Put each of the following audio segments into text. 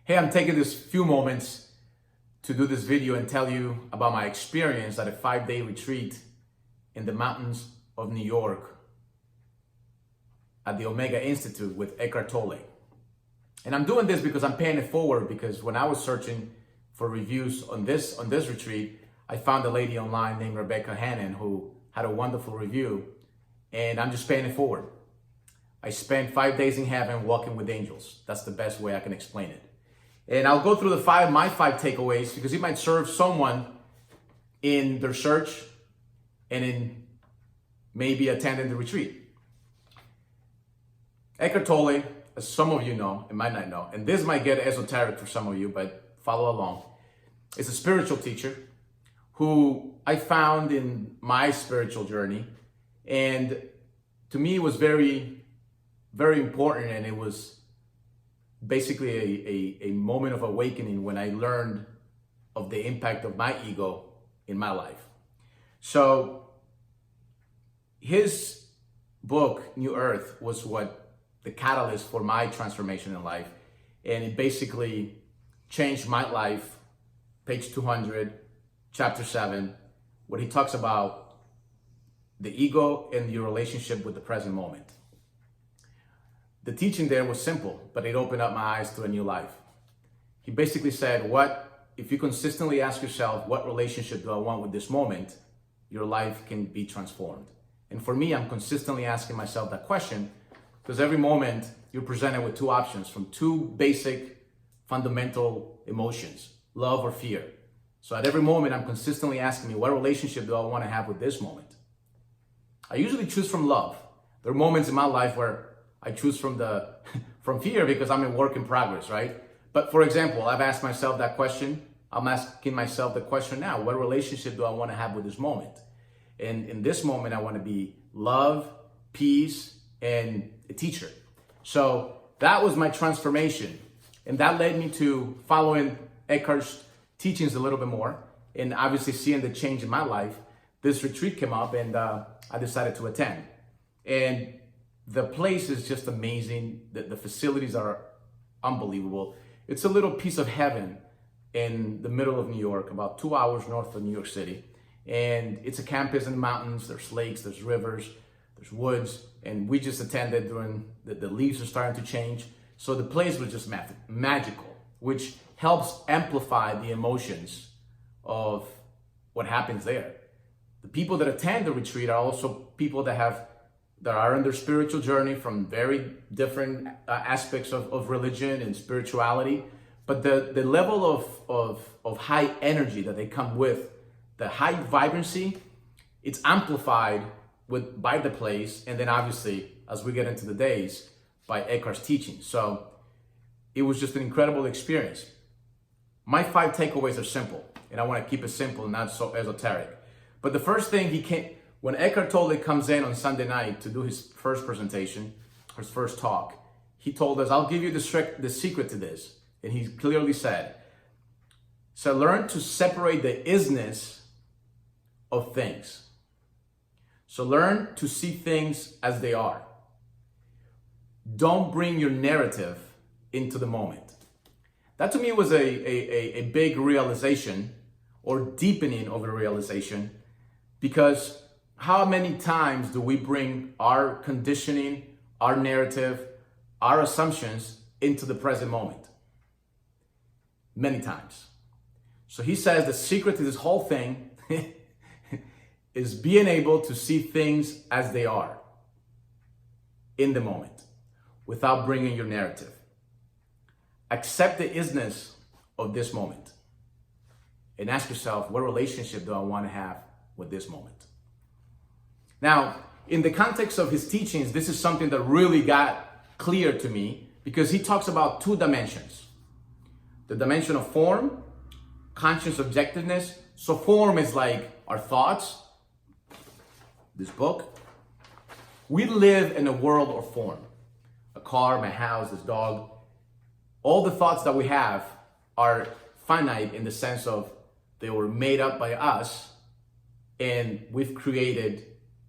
Hey, I'm taking this few moments to do this video and tell you about my experience at a 5-day retreat in the mountains of New York at the Omega Institute with Eckhart Tolle. And I'm doing this because I'm paying it forward, because when I was searching for reviews on this retreat, I found a lady online named Rebecca Hannon who had a wonderful review, and I'm just paying it forward. I spent 5 days in heaven walking with angels. That's the best way I can explain it. And I'll go through my five takeaways, because it might serve someone in their search and in maybe attending the retreat. Eckhart Tolle, as some of you know, and might not know, and this might get esoteric for some of you, but follow along, is a spiritual teacher who I found in my spiritual journey. And to me, it was very, very important, and it was basically a moment of awakening when I learned of the impact of my ego in my life. So his book, New Earth, was what the catalyst for my transformation in life. And it basically changed my life. Page 200, chapter 7, where he talks about the ego and your relationship with the present moment. The teaching there was simple, but it opened up my eyes to a new life. He basically said, if you consistently ask yourself, what relationship do I want with this moment, your life can be transformed. And for me, I'm consistently asking myself that question, because every moment you're presented with two options from two basic fundamental emotions, love or fear. So at every moment, I'm consistently asking me, what relationship do I want to have with this moment? I usually choose from love. There are moments in my life where I choose from fear, because I'm in work in progress, right? But for example, I've asked myself that question. I'm asking myself the question now, what relationship do I want to have with this moment? And in this moment, I want to be love, peace, and a teacher. So that was my transformation. And that led me to following Eckhart's teachings a little bit more, and obviously seeing the change in my life. This retreat came up, and I decided to attend. And the place is just amazing. The facilities are unbelievable. It's a little piece of heaven in the middle of New York, about 2 hours north of New York City. And it's a campus in the mountains. There's lakes, there's rivers, there's woods. And we just attended during the leaves are starting to change. So the place was just magical, which helps amplify the emotions of what happens there. The people that attend the retreat are also people that are in their spiritual journey from very different aspects of religion and spirituality. But the level of high energy that they come with, the high vibrancy, it's amplified by the place. And then obviously, as we get into the days, by Eckhart's teaching. So it was just an incredible experience. My 5 takeaways are simple, and I want to keep it simple, not so esoteric. But the first thing when Eckhart Tolle comes in on Sunday night to do his first presentation, his first talk, he told us, I'll give you the secret to this. And he clearly said, so learn to separate the isness of things. So learn to see things as they are. Don't bring your narrative into the moment. That to me was a big realization, or deepening of a realization, because how many times do we bring our conditioning, our narrative, our assumptions into the present moment? Many times. So he says the secret to this whole thing is being able to see things as they are in the moment without bringing your narrative. Accept the isness of this moment and ask yourself, what relationship do I want to have with this moment? Now, in the context of his teachings, this is something that really got clear to me, because he talks about 2 dimensions. The dimension of form, conscious objectiveness. So form is like our thoughts, this book. We live in a world of form. A car, my house, this dog. All the thoughts that we have are finite in the sense of they were made up by us, and we've created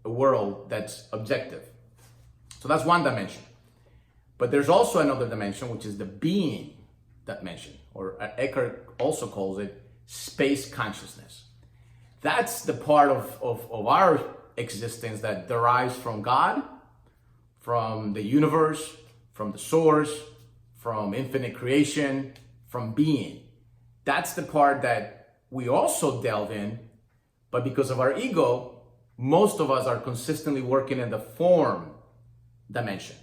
a world that's objective. So that's one dimension. But there's also another dimension, which is the being dimension, or Eckhart also calls it space consciousness. That's the part of our existence that derives from God, from the universe, from the source, from infinite creation, from being. That's the part that we also delve in, but because of our ego, most of us are consistently working in the form dimension.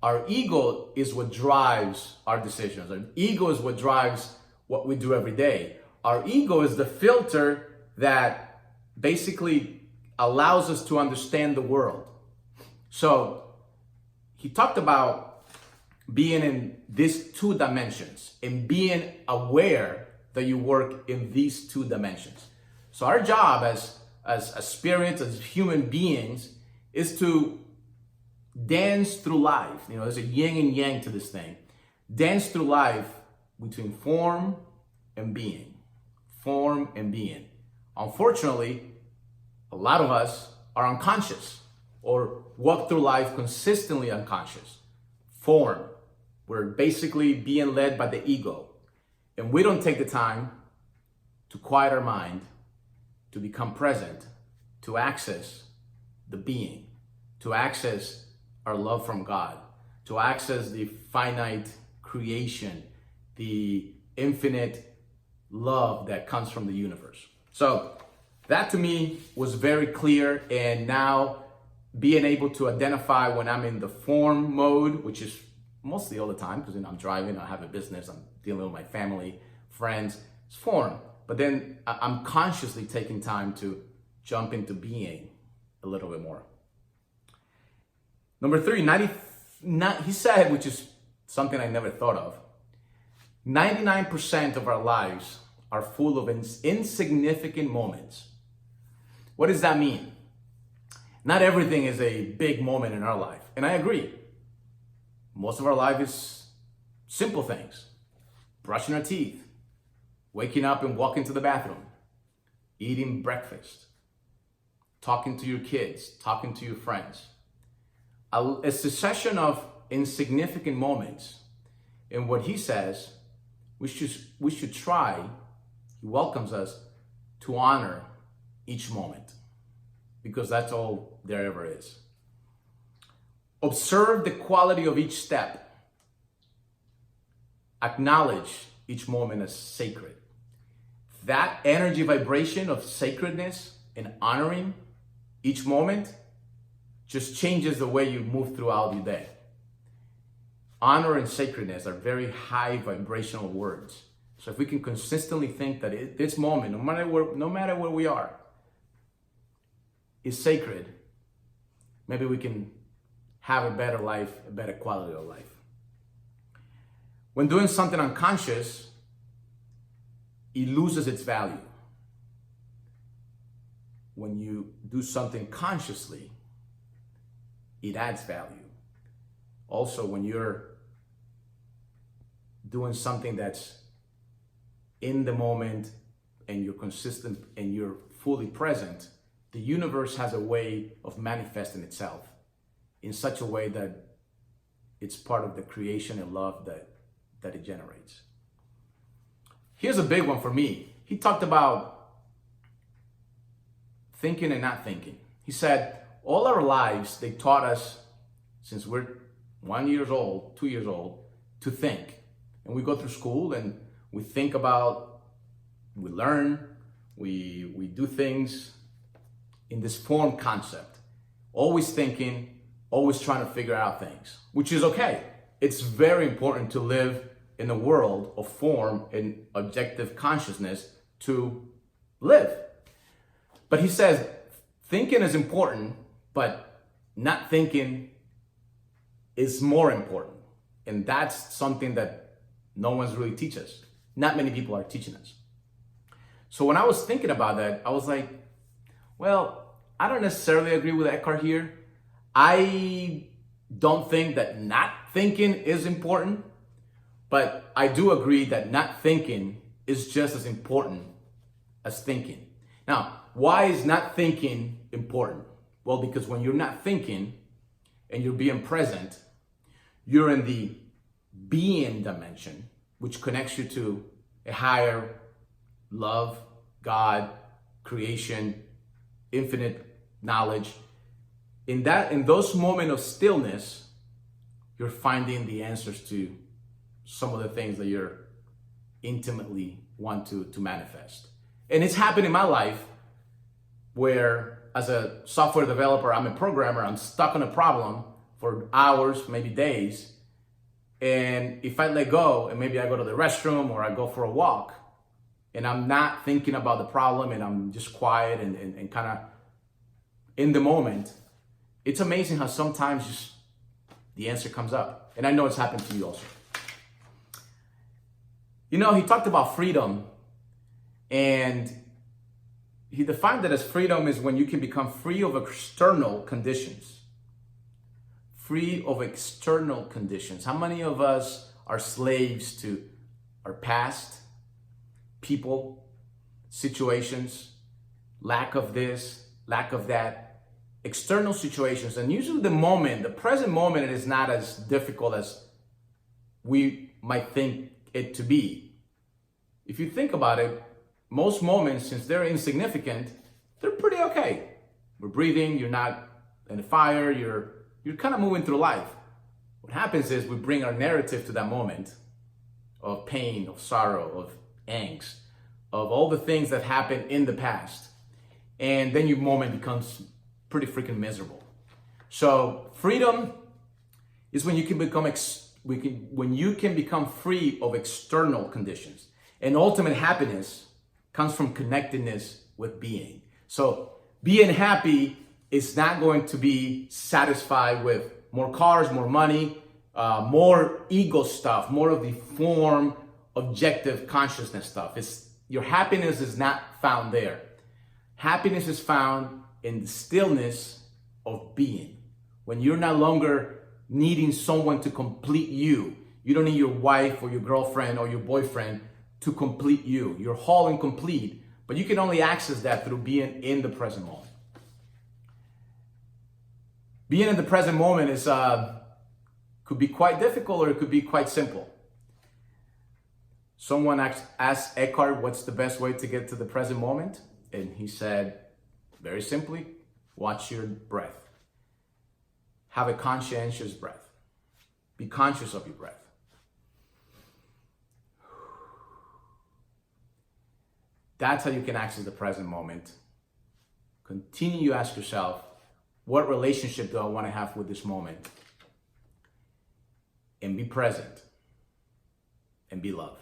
Our ego is what drives our decisions. Our ego is what drives what we do every day. Our ego is the filter that basically allows us to understand the world. So he talked about being in these two dimensions and being aware that you work in these two dimensions. So our job as spirits, as human beings, is to dance through life. You know, there's a yin and yang to this thing. Dance through life between form and being. Form and being. Unfortunately, a lot of us are unconscious or walk through life consistently unconscious. Form. We're basically being led by the ego. And we don't take the time to quiet our mind, to become present, to access the being, to access our love from God, to access the finite creation, the infinite love that comes from the universe. So that to me was very clear, and now being able to identify when I'm in the form mode, which is mostly all the time, because I'm driving, I have a business, I'm dealing with my family, friends, it's form. But then I'm consciously taking time to jump into being a little bit more. Number 3, he said, which is something I never thought of, 99% of our lives are full of insignificant moments. What does that mean? Not everything is a big moment in our life. And I agree. Most of our life is simple things. Brushing our teeth, waking up and walking to the bathroom, eating breakfast, talking to your kids, talking to your friends. A succession of insignificant moments. And what he says, we should try, he welcomes us to honor each moment, because that's all there ever is. Observe the quality of each step. Acknowledge each moment as sacred. That energy vibration of sacredness and honoring each moment just changes the way you move throughout your day. Honor and sacredness are very high vibrational words. So if we can consistently think that this moment, no matter where we are, is sacred, maybe we can have a better life, a better quality of life. When doing something unconscious, it loses its value. When you do something consciously, it adds value. Also, when you're doing something that's in the moment and you're consistent and you're fully present, the universe has a way of manifesting itself in such a way that it's part of the creation and love that it generates. Here's a big one for me. He talked about thinking and not thinking. He said, all our lives, they taught us, since we're 1 year old, 2 years old, to think. And we go through school and we think about, we learn, we do things in this form concept. Always thinking, always trying to figure out things, which is okay. It's very important to live in a world of form and objective consciousness to live. But he says, thinking is important, but not thinking is more important. And that's something that no one's really teaching us. Not many people are teaching us. So when I was thinking about that, I was like, well, I don't necessarily agree with Eckhart here. I don't think that not thinking is important, but I do agree that not thinking is just as important as thinking. Now, why is not thinking important? Well, because when you're not thinking and you're being present, you're in the being dimension, which connects you to a higher love, God, creation, infinite knowledge. In those moments of stillness, you're finding the answers to some of the things that you're intimately want to manifest. And it's happened in my life where, as a software developer, I'm a programmer, I'm stuck on a problem for hours, maybe days. And if I let go, and maybe I go to the restroom or I go for a walk, and I'm not thinking about the problem and I'm just quiet and kind of in the moment, it's amazing how sometimes just the answer comes up. And I know it's happened to you also. You know, he talked about freedom, and he defined it as freedom is when you can become free of external conditions. Free of external conditions. How many of us are slaves to our past, people, situations, lack of this, lack of that, external situations? And usually the present moment is not as difficult as we might think it to be. If you think about it, most moments, since they're insignificant, they're pretty okay. We're breathing, you're not in a fire, you're kind of moving through life. What happens is we bring our narrative to that moment of pain, of sorrow, of angst, of all the things that happened in the past. And then your moment becomes pretty freaking miserable. So freedom is when you can become free of external conditions. And ultimate happiness comes from connectedness with being. So being happy is not going to be satisfied with more cars, more money, more ego stuff, more of the form, objective consciousness stuff. Your happiness is not found there. Happiness is found in the stillness of being. When you're no longer needing someone to complete you. You don't need your wife or your girlfriend or your boyfriend to complete you. You're whole and complete, but you can only access that through being in the present moment. Being in the present moment could be quite difficult, or it could be quite simple. Someone asked Eckhart, what's the best way to get to the present moment? And he said, very simply, watch your breath. Have a conscientious breath. Be conscious of your breath. That's how you can access the present moment. Continue to ask yourself, what relationship do I want to have with this moment? And be present. And be love.